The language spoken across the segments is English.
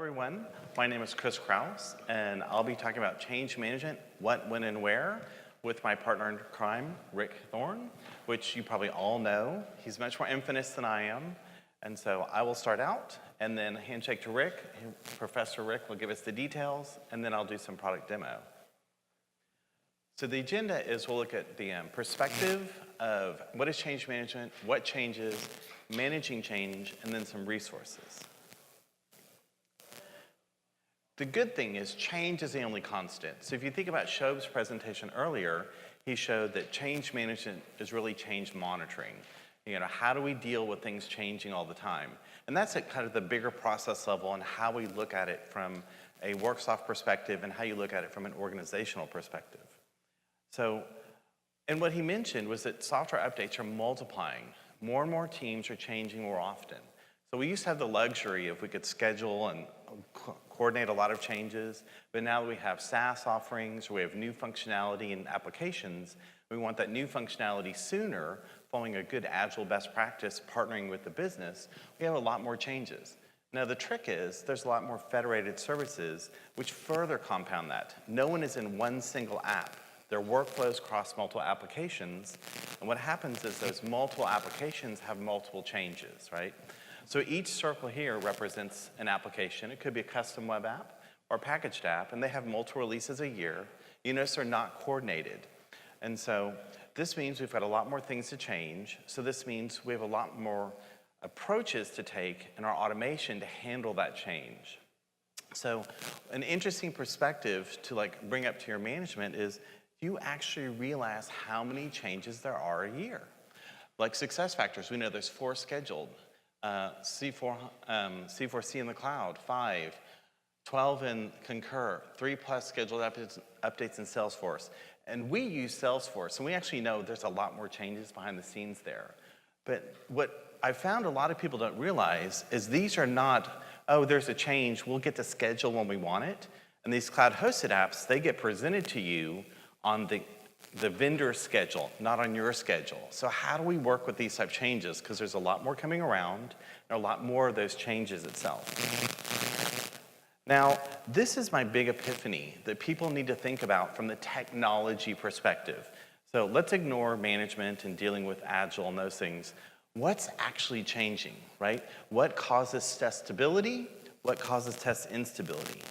everyone. My name is Kraus, and I'll be talking about change management, what, when, and where, with my partner in crime, Rick Thorne, which you probably all know. He's much more infamous than I am. And so I will start out, and then handshake to Rick. Professor Rick will give us the details, and then I'll do some product demo. So the agenda is we'll look at the perspective of what is change management, what changes, managing change, and then some resources. The good thing is change is the only constant. So if you think about Shob's presentation earlier, he showed that change management is really change monitoring. You know, how do we deal with things changing all the time? And that's at kind of the bigger process level and how we look at it from a Worksoft perspective and how you look at it from an organizational perspective. So, and what he mentioned was that software updates are multiplying. More and more teams are changing more often. So we used to have the luxury of we could schedule and coordinate a lot of changes, but now that we have SaaS offerings, we have new functionality and applications, we want that new functionality sooner, following a good agile best practice, partnering with the business, we have a lot more changes. Now the trick is, there's a lot more federated services which further compound that. No one is in one single app. Their workflows cross multiple applications, and what happens is those multiple applications have multiple changes, right? So each circle here represents an application. It could be a custom web app or a packaged app, and they have multiple releases a year. You notice they're not coordinated. And so this means we've got a lot more things to change. So this means we have a lot more approaches to take in our automation to handle that change. So an interesting perspective to bring up to your management is you actually realize how many changes there are a year. Like success factors, we know there's 4 scheduled. C4C in the cloud, 5, 12 in Concur, 3+ scheduled updates in Salesforce. And we use Salesforce, and we actually know there's a lot more changes behind the scenes there. But what I found a lot of people don't realize is these are not, oh, there's a change, we'll get to schedule when we want it. And these cloud-hosted apps, they get presented to you on the vendor schedule, not on your schedule. So how do we work with these type of changes? Because there's a lot more coming around, and a lot more of those changes itself. Now, this is my big epiphany that people need to think about from the technology perspective. So let's ignore management and dealing with Agile and those things. What's actually changing, right? What causes test stability? What causes test instability?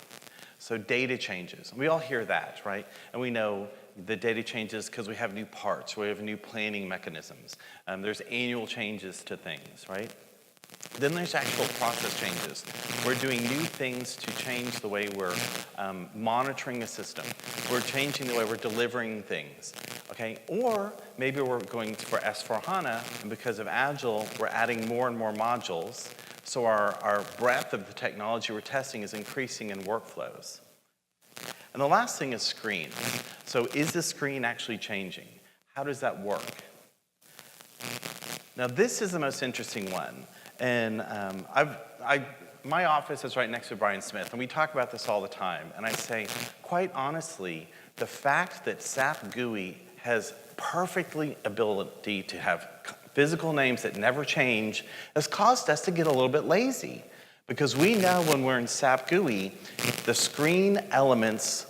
So data changes. We all hear that, right? And we know the data changes because we have new parts, we have new planning mechanisms. There's annual changes to things, right? Then there's actual process changes. We're doing new things to change the way we're monitoring a system. We're changing the way we're delivering things, okay? Or maybe we're going for S/4HANA, and because of Agile, we're adding more and more modules, so our breadth of the technology we're testing is increasing in workflows. And the last thing is screen. So is the screen actually changing? How does that work? Now this is the most interesting one. And my office is right next to Brian Smith, and we talk about this all the time. And I say, quite honestly, the fact that SAP GUI has perfectly ability to have physical names that never change has caused us to get a little bit lazy. Because we know when we're in SAP GUI, the screen elements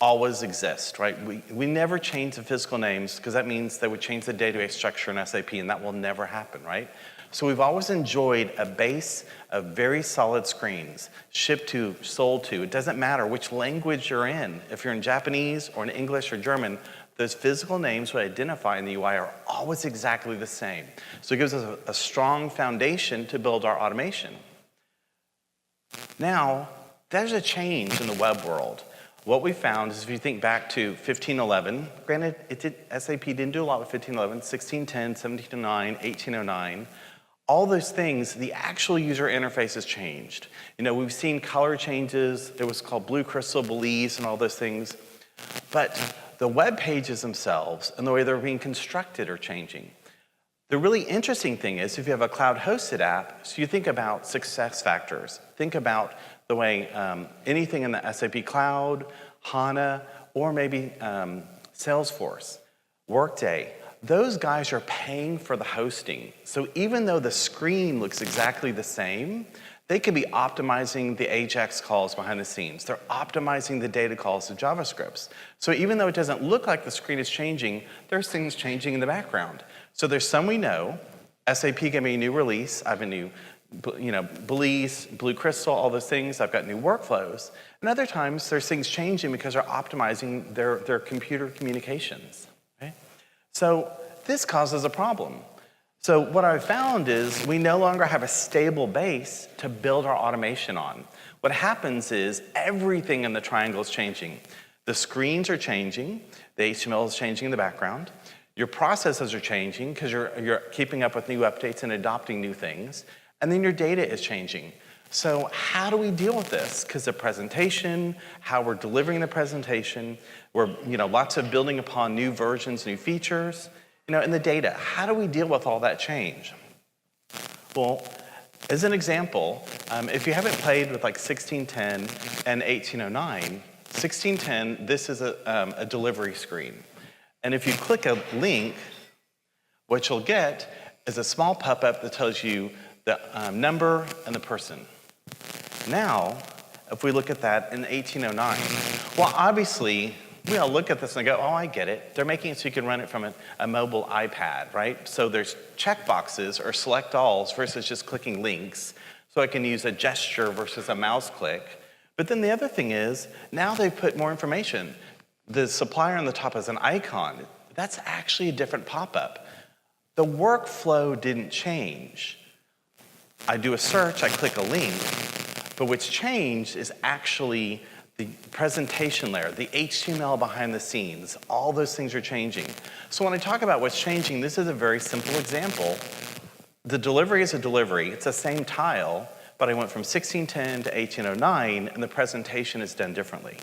always exist, right? We never change the physical names because that means they would change the database structure in SAP, and that will never happen, right? So we've always enjoyed a base of very solid screens, shipped to, sold to. It doesn't matter which language you're in. If you're in Japanese or in English or German, those physical names we identify in the UI are always exactly the same. So it gives us a strong foundation to build our automation. Now, there's a change in the web world. What we found is if you think back to 1511, granted, SAP didn't do a lot with 1511, 1610, 1709, 1809, all those things, the actual user interface has changed. You know, we've seen color changes, it was called Blue Crystal, Belize, and all those things, but the web pages themselves and the way they're being constructed are changing. The really interesting thing is if you have a cloud-hosted app, so you think about success factors. Think about the way anything in the SAP Cloud, HANA, or maybe Salesforce, Workday, those guys are paying for the hosting. So even though the screen looks exactly the same, They could be optimizing the AJAX calls behind the scenes. They're optimizing the data calls to JavaScripts. So even though it doesn't look like the screen is changing, there's things changing in the background. So there's some we know. SAP gave me a new release. I have a new, Belize, Blue Crystal, all those things. I've got new workflows. And other times, there's things changing because they're optimizing their computer communications. Okay? So this causes a problem. So what I've found is we no longer have a stable base to build our automation on. What happens is everything in the triangle is changing. The screens are changing, the HTML is changing in the background, your processes are changing because you're keeping up with new updates and adopting new things, and then your data is changing. So how do we deal with this? Because the presentation, how we're delivering the presentation, we're lots of building upon new versions, new features, and the data. How do we deal with all that change? Well, as an example, if you haven't played with like 1610 and 1809, 1610, this is a delivery screen. And if you click a link, what you'll get is a small pop-up that tells you the number and the person. Now, if we look at that in 1809, well, obviously, we all look at this and go, oh, I get it. They're making it so you can run it from a mobile iPad, right? So there's checkboxes or select alls versus just clicking links. So I can use a gesture versus a mouse click. But then the other thing is, now they've put more information. The supplier on the top is an icon. That's actually a different pop-up. The workflow didn't change. I do a search, I click a link, but what's changed is actually the presentation layer, the HTML behind the scenes, all those things are changing. So when I talk about what's changing, this is a very simple example. The delivery is a delivery. It's the same tile, but I went from 1610 to 1809, and the presentation is done differently.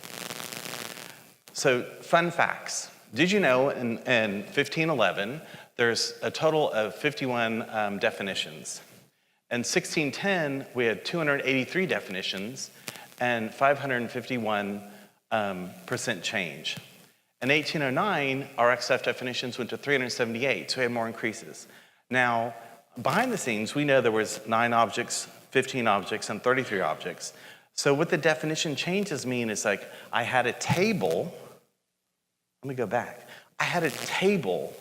So fun facts. Did you know in 1511, there's a total of 51 definitions. In 1610, we had 283 definitions, and 551% change. In 1809, our XF definitions went to 378, so we had more increases. Now, behind the scenes, we know there was 9 objects, 15 objects, and 33 objects. So what the definition changes mean is like, I had a table, let me go back. I had a table,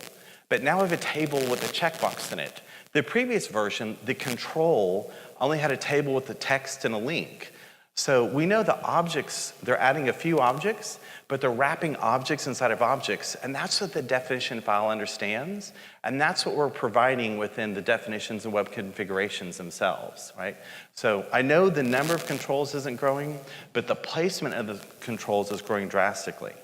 but now I have a table with a checkbox in it. The previous version, the control, only had a table with the text and a link. So we know the objects, they're adding a few objects, but they're wrapping objects inside of objects, and that's what the definition file understands, and that's what we're providing within the definitions and web configurations themselves, right? So I know the number of controls isn't growing, but the placement of the controls is growing drastically.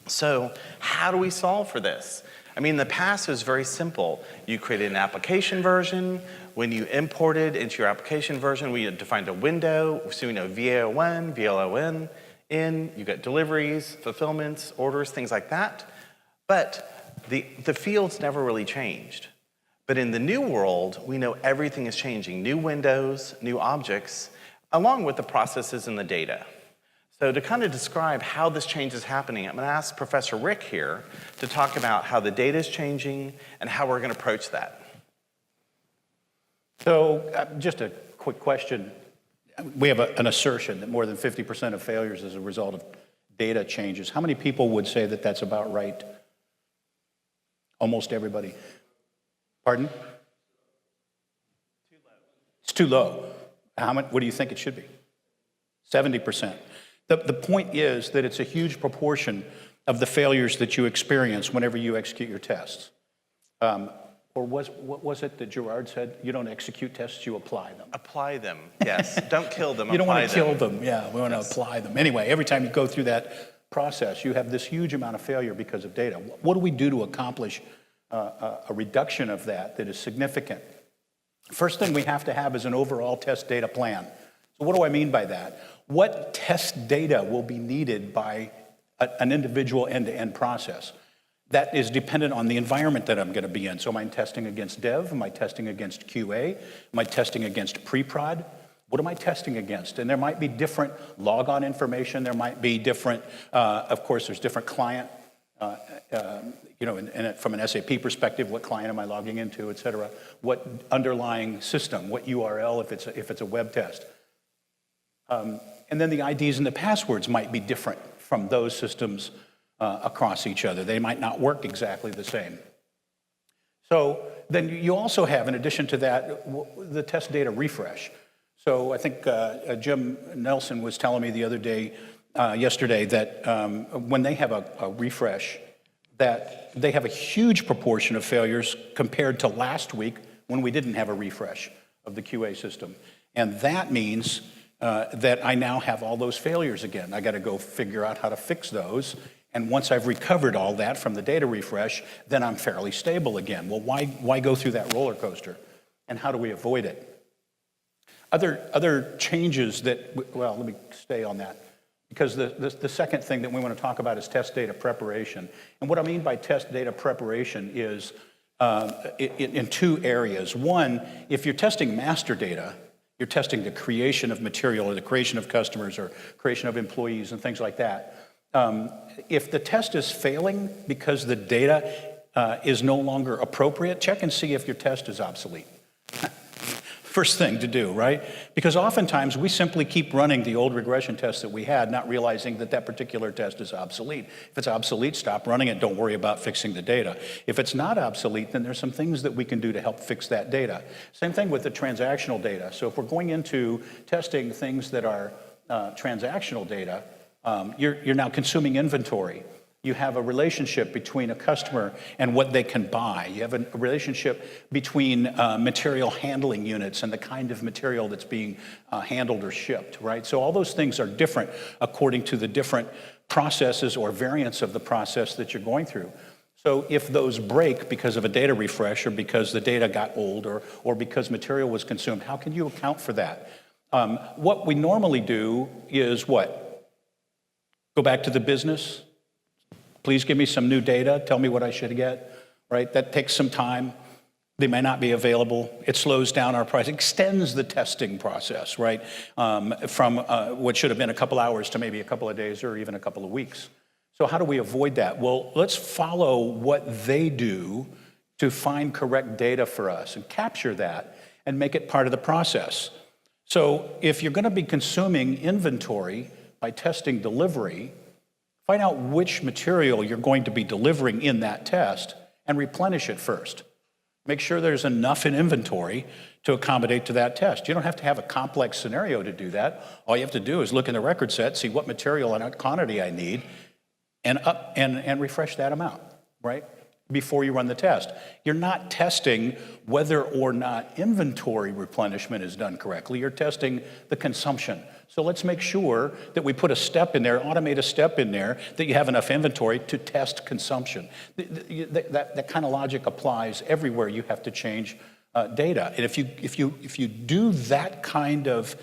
So how do we solve for this? I mean, in the past, it was very simple. You created an application version. When you imported into your application version, we defined a window. So we know VAON, VLON, in, you got deliveries, fulfillments, orders, things like that. But the fields never really changed. But in the new world, we know everything is changing. New windows, new objects, along with the processes and the data. So to kind of describe how this change is happening, I'm going to ask Professor Rick here to talk about how the data is changing and how we're going to approach that. So just a quick question. We have an assertion that more than 50% of failures is a result of data changes. How many people would say that that's about right? Almost everybody. Pardon? Too low. It's too low. What do you think it should be? 70%. The point is that it's a huge proportion of the failures that you experience whenever you execute your tests. Or what was it that Gerard said? You don't execute tests, you apply them. Apply them, yes. Don't kill them, You don't want to apply kill them, yeah. We want to apply them. Anyway, every time you go through that process, you have this huge amount of failure because of data. What do we do to accomplish a reduction of that is significant? First thing we have to have is an overall test data plan. So what do I mean by that? What test data will be needed by an individual end-to-end process? That is dependent on the environment that I'm going to be in. So am I testing against dev? Am I testing against QA? Am I testing against pre-prod? What am I testing against? And there might be different logon information. There might be different, of course, there's different client from an SAP perspective, what client am I logging into, et cetera, what underlying system, what URL if it's a web test. And then the IDs and the passwords might be different from those systems across each other. They might not work exactly the same. So then you also have, in addition to that, the test data refresh. So I think Jim Nelson was telling me the other day, yesterday, that when they have a refresh, that they have a huge proportion of failures compared to last week when we didn't have a refresh of the QA system. And that means that I now have all those failures again. I got to go figure out how to fix those. And once I've recovered all that from the data refresh, then I'm fairly stable again. Well, why go through that roller coaster? And how do we avoid it? Other changes that, well, let me stay on that. Because the second thing that we want to talk about is test data preparation. And what I mean by test data preparation is in two areas. One, if you're testing master data, you're testing the creation of material or the creation of customers or creation of employees and things like that. If the test is failing because the data is no longer appropriate, check and see if your test is obsolete. First thing to do, right? Because oftentimes we simply keep running the old regression tests that we had, not realizing that that particular test is obsolete. If it's obsolete, stop running it. Don't worry about fixing the data. If it's not obsolete, then there's some things that we can do to help fix that data. Same thing with the transactional data. So if we're going into testing things that are transactional data, you're now consuming inventory. You have a relationship between a customer and what they can buy. You have a relationship between material handling units and the kind of material that's being handled or shipped, right? So all those things are different according to the different processes or variants of the process that you're going through. So if those break because of a data refresh or because the data got old or because material was consumed, how can you account for that? What we normally do is what? Go back to the business. Please give me some new data. Tell me what I should get, right? That takes some time. They may not be available. It slows down our process, extends the testing process, right? From what should have been a couple hours to maybe a couple of days or even a couple of weeks. So how do we avoid that? Well, let's follow what they do to find correct data for us and capture that and make it part of the process. So if you're going to be consuming inventory by testing delivery, find out which material you're going to be delivering in that test and replenish it first. Make sure there's enough in inventory to accommodate to that test. You don't have to have a complex scenario to do that. All you have to do is look in the record set, see what material and what quantity I need, and refresh that amount, right? Before you run the test. You're not testing whether or not inventory replenishment is done correctly. You're testing the consumption. So let's make sure that we put a step in there, automate a step in there, that you have enough inventory to test consumption. That kind of logic applies everywhere you have to change data. And if you do that kind of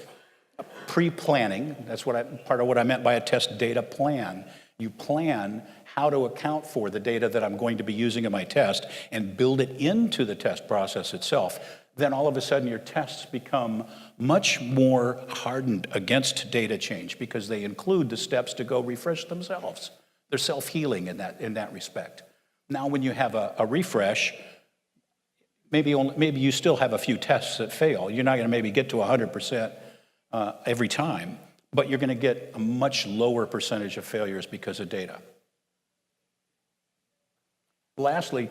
pre-planning, that's part of what I meant by a test data plan. You plan how to account for the data that I'm going to be using in my test and build it into the test process itself. Then all of a sudden your tests become much more hardened against data change because they include the steps to go refresh themselves. They're self-healing in that respect. Now when you have a refresh, maybe you still have a few tests that fail. You're not going to maybe get to 100% every time, but you're going to get a much lower percentage of failures because of data. Lastly,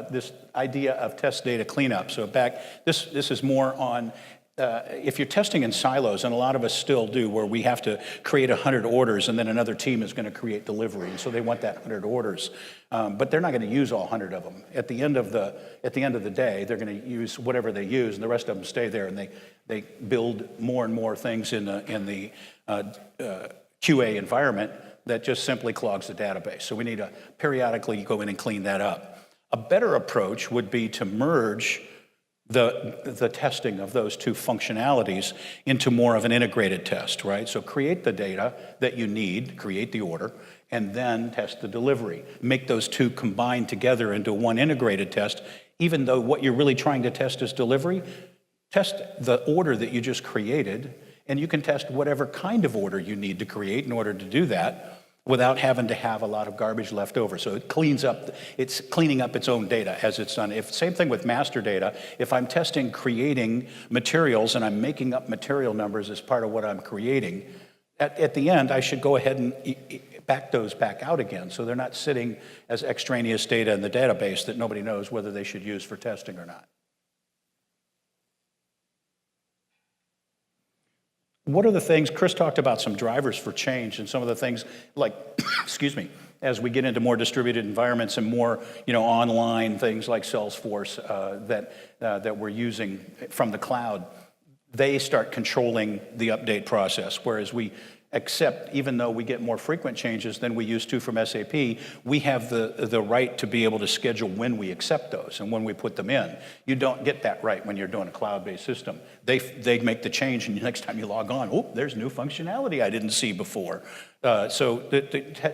this idea of test data cleanup. So this is more on, if you're testing in silos, and a lot of us still do, where we have to create 100 orders and then another team is going to create delivery. And so they want that 100 orders, but they're not going to use all 100 of them. At the end of the day, they're going to use whatever they use, and the rest of them stay there, and they build more and more things in the QA environment that just simply clogs the database. So we need to periodically go in and clean that up. A better approach would be to merge the testing of those two functionalities into more of an integrated test, right? So create the data that you need, create the order, and then test the delivery. Make those two combined together into one integrated test, even though what you're really trying to test is delivery. Test the order that you just created, and you can test whatever kind of order you need to create in order to do that. without having to have a lot of garbage left over. So it's cleaning up its own data as it's done. Same thing with master data. If I'm testing creating materials and I'm making up material numbers as part of what I'm creating, at the end, I should go ahead and back those back out again, so they're not sitting as extraneous data in the database that nobody knows whether they should use for testing or not. What are the things, Chris talked about some drivers for change and some of the things like, excuse me, as we get into more distributed environments and more, online things like Salesforce that we're using from the cloud, they start controlling the update process, whereas we accept, even though we get more frequent changes than we used to from SAP, we have the right to be able to schedule when we accept those and when we put them in. You don't get that right when you're doing a cloud-based system. They make the change, and the next time you log on, oh, there's new functionality I didn't see before. So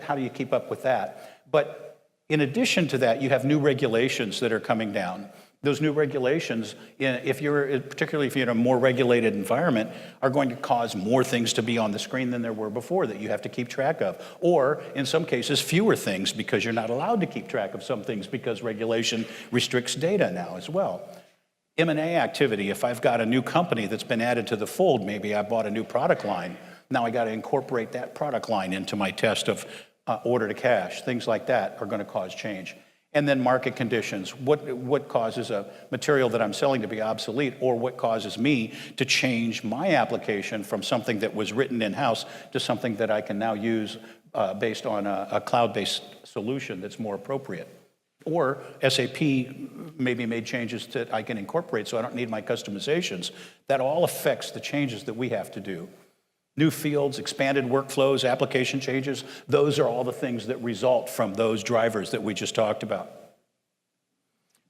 how do you keep up with that? But in addition to that, you have new regulations that are coming down. Those new regulations, particularly if you're in a more regulated environment, are going to cause more things to be on the screen than there were before that you have to keep track of. Or, in some cases, fewer things because you're not allowed to keep track of some things because regulation restricts data now as well. M&A activity, if I've got a new company that's been added to the fold, maybe I bought a new product line, now I got to incorporate that product line into my test of order to cash. Things like that are going to cause change. And then market conditions. What causes a material that I'm selling to be obsolete, or what causes me to change my application from something that was written in-house to something that I can now use based on a cloud-based solution that's more appropriate. Or SAP maybe made changes that I can incorporate so I don't need my customizations. That all affects the changes that we have to do. New fields, expanded workflows, application changes, those are all the things that result from those drivers that we just talked about.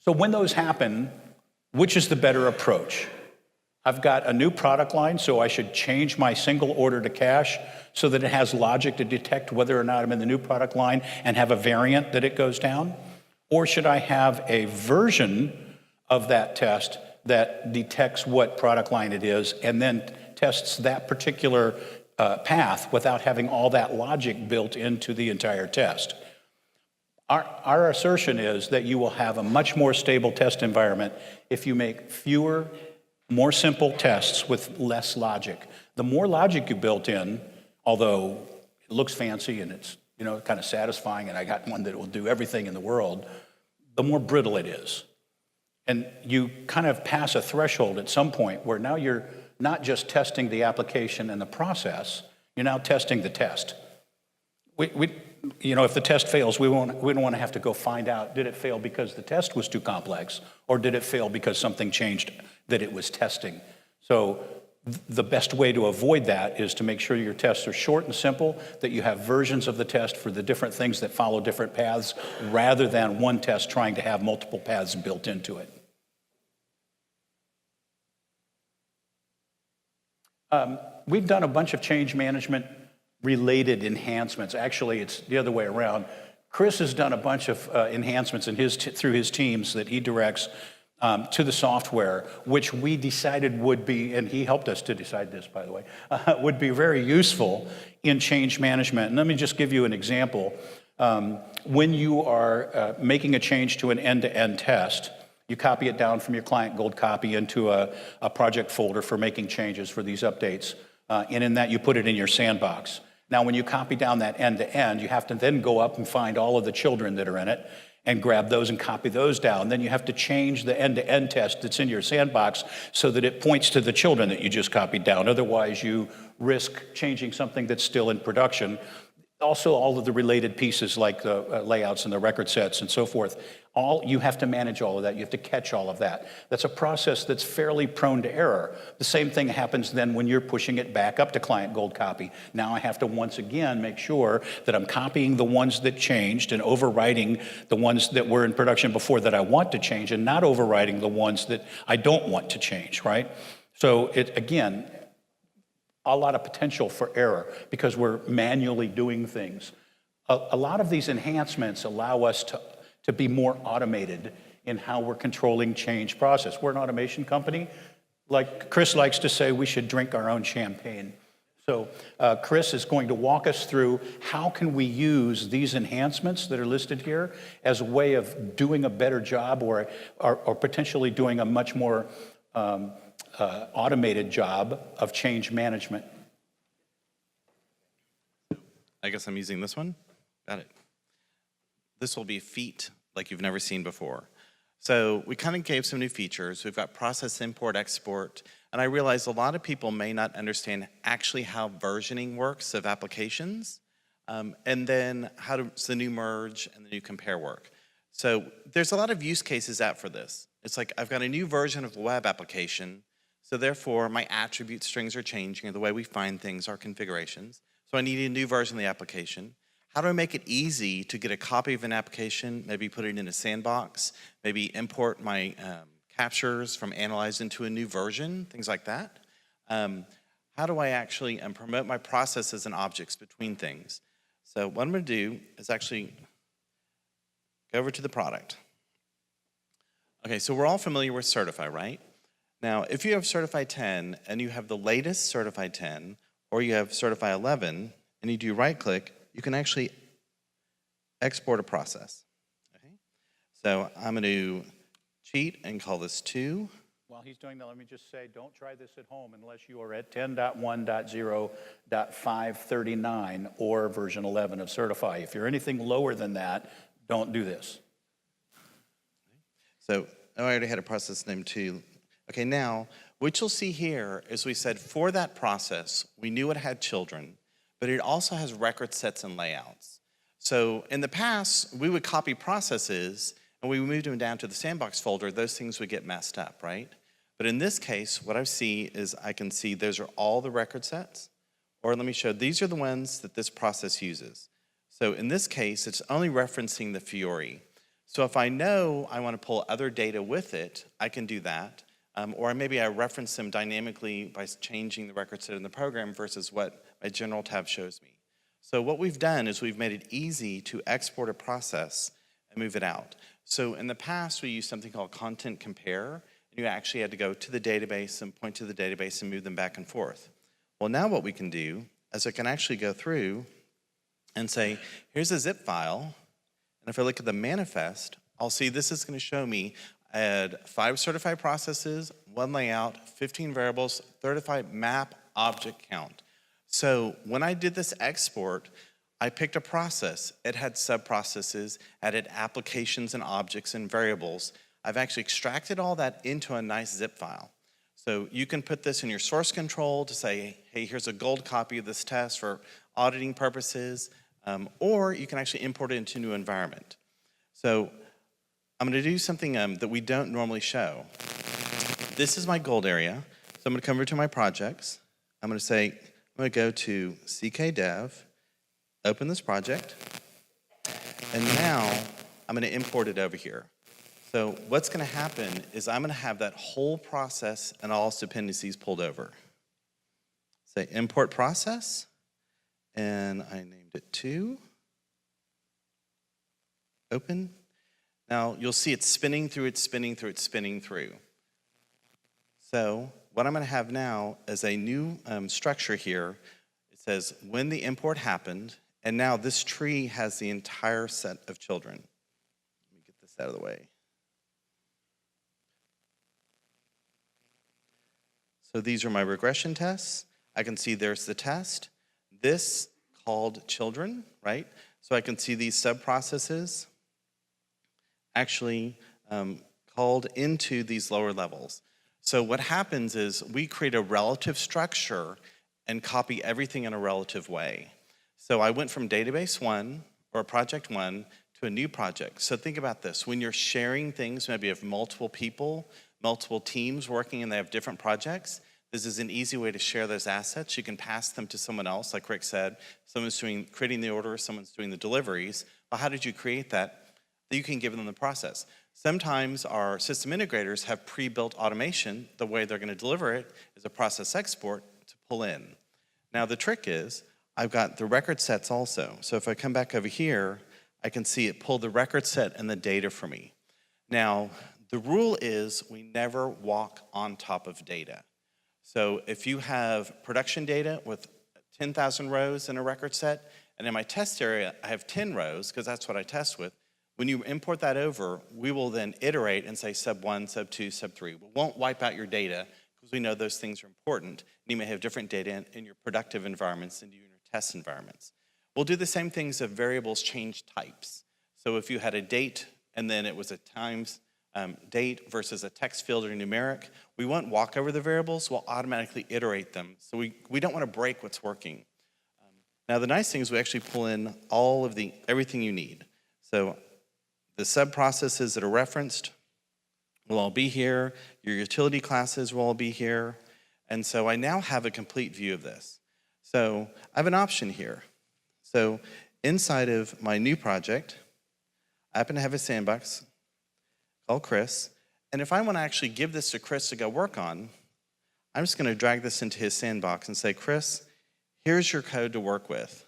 So when those happen, which is the better approach? I've got a new product line, so I should change my single order to cash so that it has logic to detect whether or not I'm in the new product line and have a variant that it goes down? Or should I have a version of that test that detects what product line it is and then tests that particular path without having all that logic built into the entire test? Our assertion is that you will have a much more stable test environment if you make fewer, more simple tests with less logic. The more logic you built in, although it looks fancy and it's kind of satisfying, and I got one that will do everything in the world, the more brittle it is. And you kind of pass a threshold at some point where now you're not just testing the application and the process, you're now testing the test. If the test fails, we don't want to have to go find out, did it fail because the test was too complex, or did it fail because something changed that it was testing? So the best way to avoid that is to make sure your tests are short and simple, that you have versions of the test for the different things that follow different paths, rather than one test trying to have multiple paths built into it. We've done a bunch of change management related enhancements. Actually, it's the other way around. Chris has done a bunch of enhancements through his teams that he directs to the software, which we decided would be, and he helped us to decide this, by the way, would be very useful in change management. And let me just give you an example. When you are making a change to an end-to-end test, you copy it down from your client gold copy into a project folder for making changes for these updates. And in that, you put it in your sandbox. Now, when you copy down that end-to-end, you have to then go up and find all of the children that are in it and grab those and copy those down. Then you have to change the end-to-end test that's in your sandbox so that it points to the children that you just copied down. Otherwise, you risk changing something that's still in production. Also, all of the related pieces like the layouts and the record sets and so forth, you have to manage all of that. You have to catch all of that. That's a process that's fairly prone to error. The same thing happens then when you're pushing it back up to client gold copy. Now I have to once again make sure that I'm copying the ones that changed and overwriting the ones that were in production before that I want to change, and not overwriting the ones that I don't want to change, right? So again, a lot of potential for error because we're manually doing things. A lot of these enhancements allow us to be more automated in how we're controlling change process. We're an automation company. Like Chris likes to say, we should drink our own champagne. So Chris is going to walk us through how can we use these enhancements that are listed here as a way of doing a better job or potentially doing a much more automated job of change management. I guess I'm using this one. Got it. This will be a feat like you've never seen before. So we kind of gave some new features. We've got process import, export, and I realized a lot of people may not understand actually how versioning works of applications, and then how does the new merge and the new compare work. So there's a lot of use cases out for this. It's like I've got a new version of the web application, so therefore my attribute strings are changing, or the way we find things, our configurations. So I need a new version of the application. How do I make it easy to get a copy of an application, maybe put it in a sandbox, maybe import my captures from Analyze into a new version, things like that? How do I actually promote my processes and objects between things? So what I'm going to do is actually go over to the product. Okay, so we're all familiar with Certify, right? Now, if you have Certify 10 and you have the latest Certify 10, or you have Certify 11, and you do right-click, you can actually export a process. Okay? So I'm going to cheat and call this 2. While he's doing that, let me just say, don't try this at home unless you are at 10.1.0.539 or version 11 of Certify. If you're anything lower than that, don't do this. So I already had a process named 2. Okay, now, what you'll see here is we said for that process, we knew it had children, but it also has record sets and layouts. So in the past, we would copy processes and we moved them down to the sandbox folder, those things would get messed up, right? But in this case, what I see is I can see those are all the record sets, or let me show, these are the ones that this process uses. So in this case, it's only referencing the Fiori. So if I know I want to pull other data with it, I can do that. Or maybe I reference them dynamically by changing the record set in the program versus what my general tab shows me. So what we've done is we've made it easy to export a process and move it out. So in the past, we used something called content compare, and you actually had to go to the database and point to the database and move them back and forth. Well, now what we can do is I can actually go through and say, here's a zip file, and if I look at the manifest, I'll see this is going to show me I had 5 certified processes, 1 layout, 15 variables, 35 map object count. So when I did this export, I picked a process. It had sub-processes, added applications and objects and variables. I've actually extracted all that into a nice zip file. So you can put this in your source control to say, hey, here's a gold copy of this test for auditing purposes, or you can actually import it into a new environment. So I'm going to do something that we don't normally show. This is my gold area. So I'm going to come over to my projects. I'm going to say, I'm going to go to CKDev, open this project, and now I'm going to import it over here. So what's going to happen is I'm going to have that whole process and all its dependencies pulled over. Say import process, and I named it 2. Open. Now, you'll see it's spinning through, it's spinning through, it's spinning through. So what I'm going to have now is a new structure here. It says when the import happened, and now this tree has the entire set of children. Let me get this out of the way. So these are my regression tests. I can see there's the test. This called children, right? So I can see these sub-processes actually called into these lower levels. So what happens is we create a relative structure and copy everything in a relative way. So I went from database 1 or project 1 to a new project. So think about this. When you're sharing things, maybe you have multiple people, multiple teams working and they have different projects, this is an easy way to share those assets. You can pass them to someone else, like Rick said. Someone's creating the order, someone's doing the deliveries. Well, how did you create that? You can give them the process. Sometimes our system integrators have pre-built automation. The way they're going to deliver it is a process export to pull in. Now the trick is, I've got the record sets also. So if I come back over here, I can see it pull the record set and the data for me. Now, the rule is we never walk on top of data. So if you have production data with 10,000 rows in a record set, and in my test area, I have 10 rows, because that's what I test with. When you import that over, we will then iterate and say sub 1, sub 2, sub 3. We won't wipe out your data, because we know those things are important. And you may have different data in your productive environments than you do in your test environments. We'll do the same things if variables change types. So if you had a date, and then it was a times date versus a text field or numeric, we won't walk over the variables, we'll automatically iterate them. So we don't want to break what's working. Now the nice thing is we actually pull in all of everything you need. So the sub-processes that are referenced will all be here, your utility classes will all be here, and so I now have a complete view of this. So I have an option here. So inside of my new project, I happen to have a sandbox called Chris, and if I want to actually give this to Chris to go work on, I'm just going to drag this into his sandbox and say, Chris, here's your code to work with.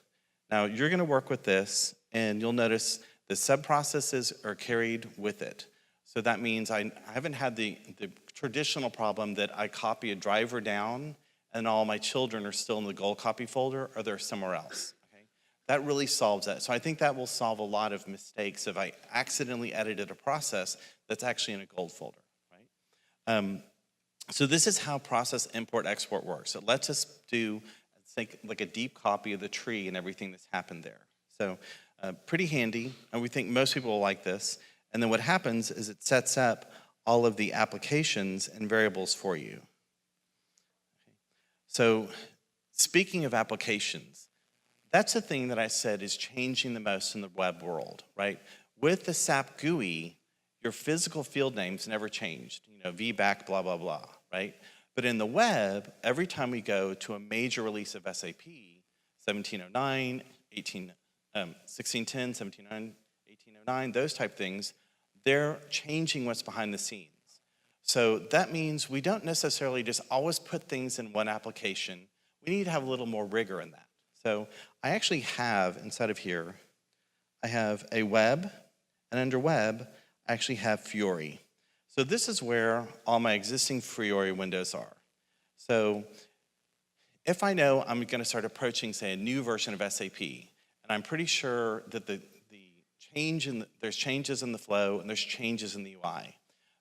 Now you're going to work with this, and you'll notice the sub-processes are carried with it. So that means I haven't had the traditional problem that I copy a driver down and all my children are still in the gold copy folder or they're somewhere else. That really solves that. So I think that will solve a lot of mistakes if I accidentally edited a process that's actually in a gold folder, right? So this is how process import export works. It lets us do like a deep copy of the tree and everything that's happened there. So pretty handy, and we think most people will like this. And then what happens is it sets up all of the applications and variables for you. So speaking of applications, that's the thing that I said is changing the most in the web world, right? With the SAP GUI, your physical field names never changed, VBAC, blah, blah, blah, right? But in the web, every time we go to a major release of SAP, 1709, 1610, 1709, 1809, those type things, they're changing what's behind the scenes. So that means we don't necessarily just always put things in one application. We need to have a little more rigor in that. So I actually have, inside of here, I have a web, and under web, I actually have Fiori. So this is where all my existing Fiori windows are. So if I know I'm going to start approaching, say, a new version of SAP, and I'm pretty sure that there's changes in the flow and there's changes in the UI,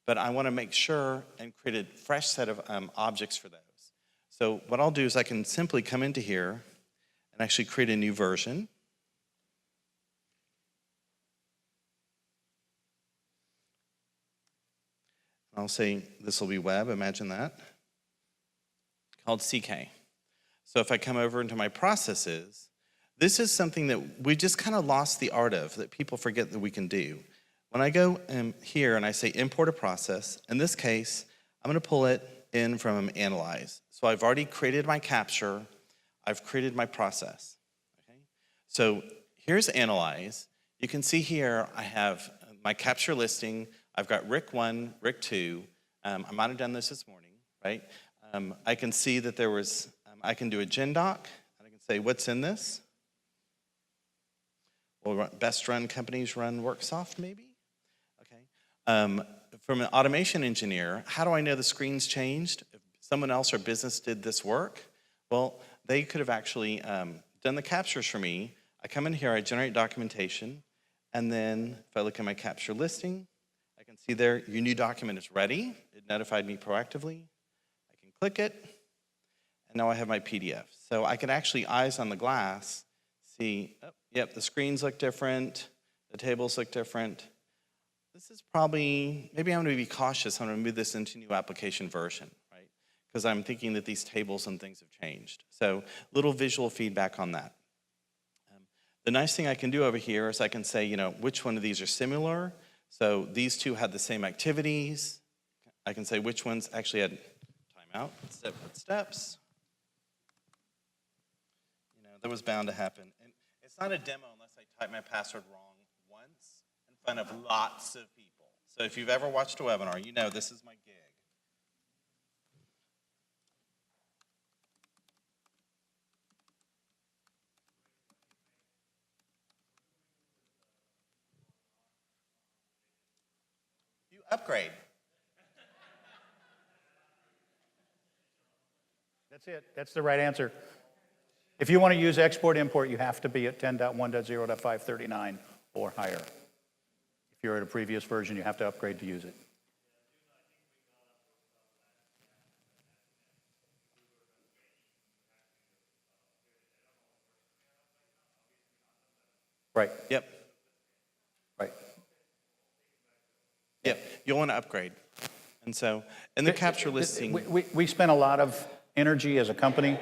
but I want to make sure and create a fresh set of objects for those. So what I'll do is I can simply come into here and actually create a new version. I'll say this will be web, imagine that, called CK. So if I come over into my processes, this is something that we just kind of lost the art of, that people forget that we can do. When I go here and I say import a process, in this case, I'm going to pull it in from analyze. So I've already created my capture, I've created my process. Okay? So here's analyze. You can see here I have my capture listing. I've got RIC 1, RIC 2. I might have done this morning, right? I can see that there was, I can do a GenDoc, and I can say what's in this. Well, best run companies run Worksoft, maybe? Okay. From an automation engineer, how do I know the screen's changed? If someone else or business did this work, well, they could have actually done the captures for me. I come in here, I generate documentation, and then if I look at my capture listing, I can see there, your new document is ready. It notified me proactively. I can click it, and now I have my PDF. So I can actually, eyes on the glass, see, oh, yep, the screens look different, the tables look different. This is probably, maybe I'm going to be cautious. I'm going to move this into new application version, right? Because I'm thinking that these tables and things have changed. So little visual feedback on that. The nice thing I can do over here is I can say, which one of these are similar. So these two had the same activities. I can say which ones actually had timeout, steps. That was bound to happen. And it's not a demo unless I type my password wrong once in front of lots of people. So if you've ever watched a webinar, you know this is my gig. You upgrade. That's it. That's the right answer. If you want to use export import, you have to be at 10.1.0.539 or higher. If you're at a previous version, you have to upgrade to use it. Right, Yep. right. Yep. You'll want to upgrade. And so, in the capture listing, We spent a lot of energy as a company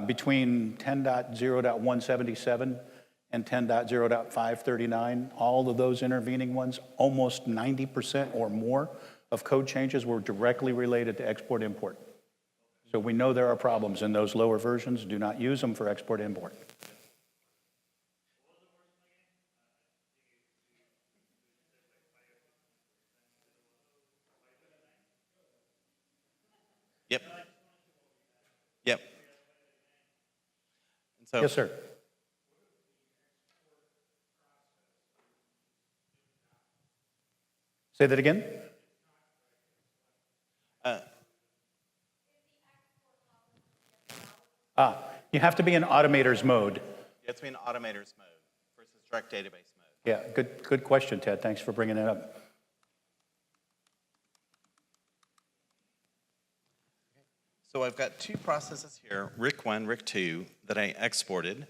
between 10.0.177 and 10.0.539. All of those intervening ones, almost 90% or more of code changes were directly related to export import. So we know there are problems in those lower versions. Do not use them for export import. yep. Yep. And so, Yes, sir. Say that again? You have to be in automator's mode. you have to be in automator's mode versus direct database mode. Yeah, good question, Ted. Thanks for bringing that up. So I've got two processes here, RIC1, RIC2, that I exported.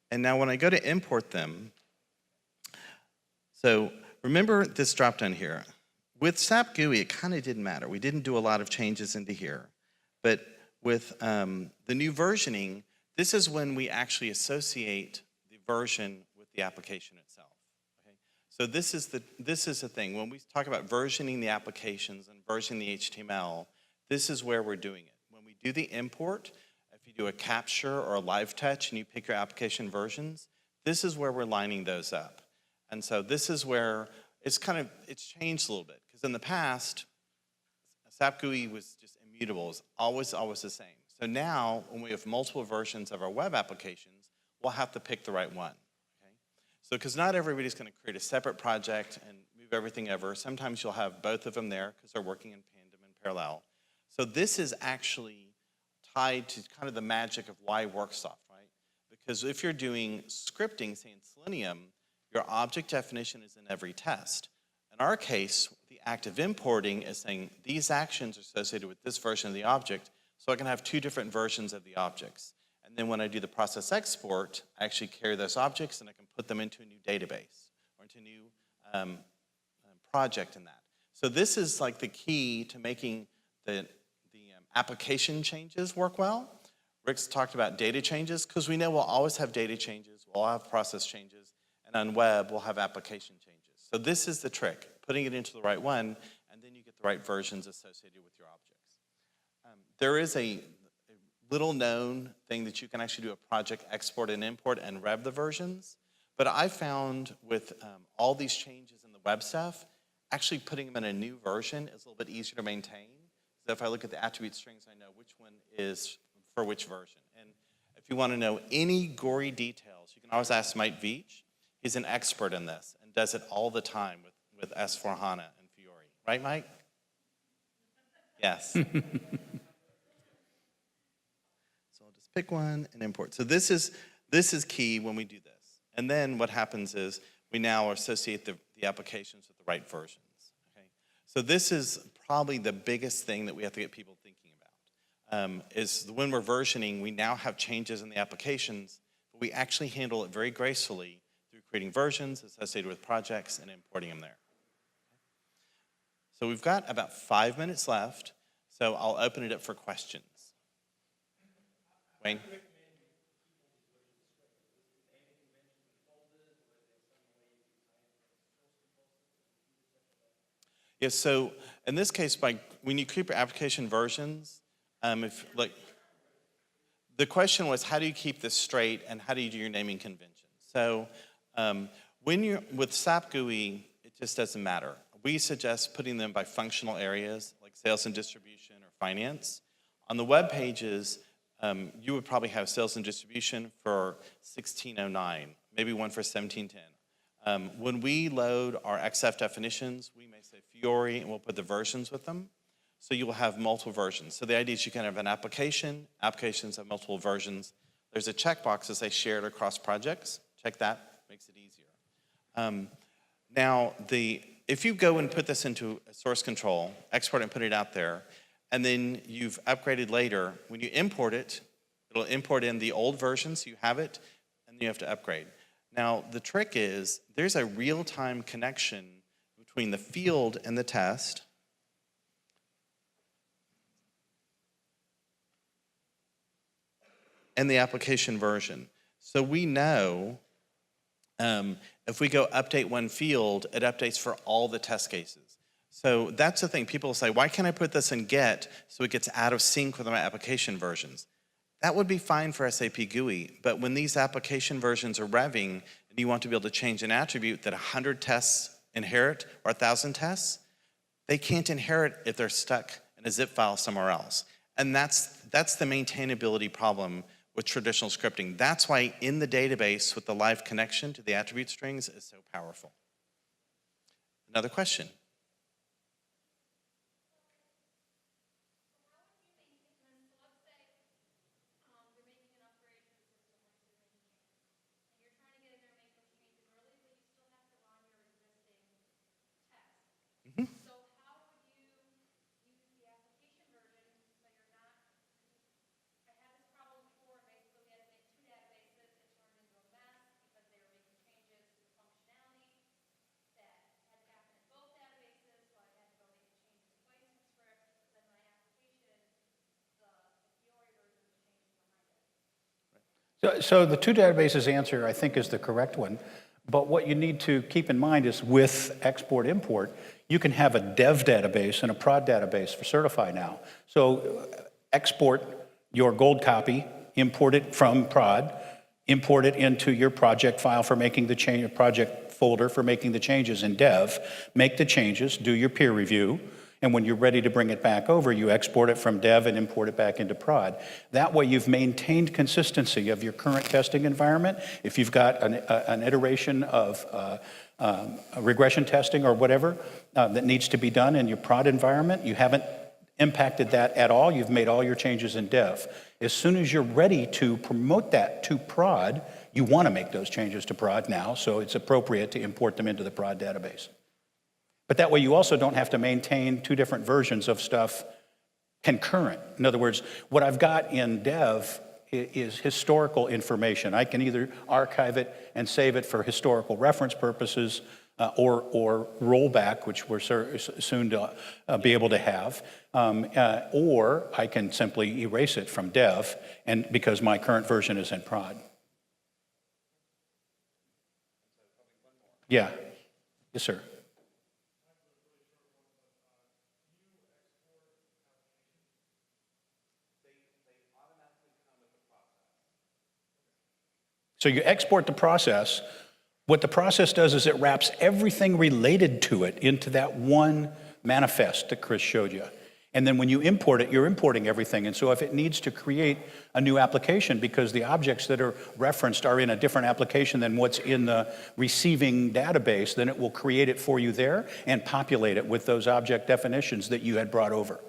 And now when I go to import them, so remember this drop-down here. With SAP GUI, it kind of didn't matter. We didn't do a lot of changes into here. But with the new versioning, this is when we actually associate the version with the application itself. Okay? So this is the thing. When we talk about versioning the applications and versioning the HTML, this is where we're doing it. When we do the import, if you do a capture or a live touch and you pick your application versions, this is where we're lining those up. And so this is where it's changed a little bit. Because in the past, SAP GUI was just immutable. It's always the same. So now, when we have multiple versions of our web applications, we'll have to pick the right one. Okay? So because not everybody's going to create a separate project and move everything over. Sometimes you'll have both of them there because they're working in tandem and parallel. So this is actually tied to kind of the magic of why Worksoft, right? Because if you're doing scripting, say in Selenium, your object definition is in every test. In our case, the act of importing is saying these actions are associated with this version of the object, so I can have two different versions of the objects. And then when I do the process export, I actually carry those objects and I can put them into a new database or into a new project in that. So this is like the key to making the application changes work well. Rick's talked about data changes because we know we'll always have data changes, we'll have process changes, and on web, we'll have application changes. So this is the trick, putting it into the right one, and then you get the right versions associated with your objects. There is a little known thing that you can actually do a project export and import and rev the versions, but I found with all these changes in the web stuff, actually putting them in a new version is a little bit easier to maintain. So if I look at the attribute strings, I know which one is for which version. And if you want to know any gory details, you can always ask Mike Veach. He's an expert in this and does it all the time with S4HANA and Fiori. Right, Mike? Yes. So I'll just pick one and import. So this is key when we do this. And then what happens is we now associate the applications with the right versions. Okay? So this is probably the biggest thing that we have to get people thinking about. Is when we're versioning, we now have changes in the applications, but we actually handle it very gracefully through creating versions associated with projects and importing them there. So we've got about 5 minutes left, so I'll open it up for questions. Wayne? Yes, so in this case, when you keep your application versions, the question was, how do you keep this straight and how do you do your naming convention? So when you're with SAP GUI, it just doesn't matter. We suggest putting them by functional areas like sales and distribution or finance. On the web pages, you would probably have sales and distribution for 1609, maybe one for 1710. When we load our XF definitions, we may say Fiori, and we'll put the versions with them. So you will have multiple versions. So the idea is you can have an application, applications have multiple versions. There's a checkbox that says shared across projects. Check that, makes it easier. Now, if you go and put this into a source control, export it and put it out there, and then you've upgraded later, when you import it, it'll import in the old version so you have it, and then you have to upgrade. Now, the trick is there's a real-time connection between the field and the test. And the application version. So we know if we go update one field, it updates for all the test cases. So that's the thing. People say, why can't I put this in get so it gets out of sync with my application versions? That would be fine for SAP GUI, but when these application versions are revving and you want to be able to change an attribute that 100 tests inherit or 1,000 tests, they can't inherit if they're stuck in a zip file somewhere else. And that's the maintainability problem with traditional scripting. That's why in the database with the live connection to the attribute strings is so powerful. Another question? So the two databases answer, I think, is the correct one. But what you need to keep in mind is with export-import, you can have a dev database and a prod database for Certify now. So export your gold copy, import it from prod, import it into your project file for making the change, project folder for making the changes in dev, make the changes, do your peer review, and when you're ready to bring it back over, you export it from dev and import it back into prod. That way you've maintained consistency of your current testing environment. If you've got an iteration of regression testing or whatever that needs to be done in your prod environment, you haven't impacted that at all. You've made all your changes in dev. As soon as you're ready to promote that to prod, you want to make those changes to prod now, so it's appropriate to import them into the prod database. But that way you also don't have to maintain two different versions of stuff concurrent. In other words, what I've got in dev is historical information. I can either archive it and save it for historical reference purposes or rollback, which we're soon to be able to have, or I can simply erase it from dev and because my current version is in prod. Yeah. Yes, sir. So you export the process. What the process does is it wraps everything related to it into that one manifest that Chris showed you. And then when you import it, you're importing everything. And so if it needs to create a new application because the objects that are referenced are in a different application than what's in the receiving database, then it will create it for you there and populate it with those object definitions that you had brought over.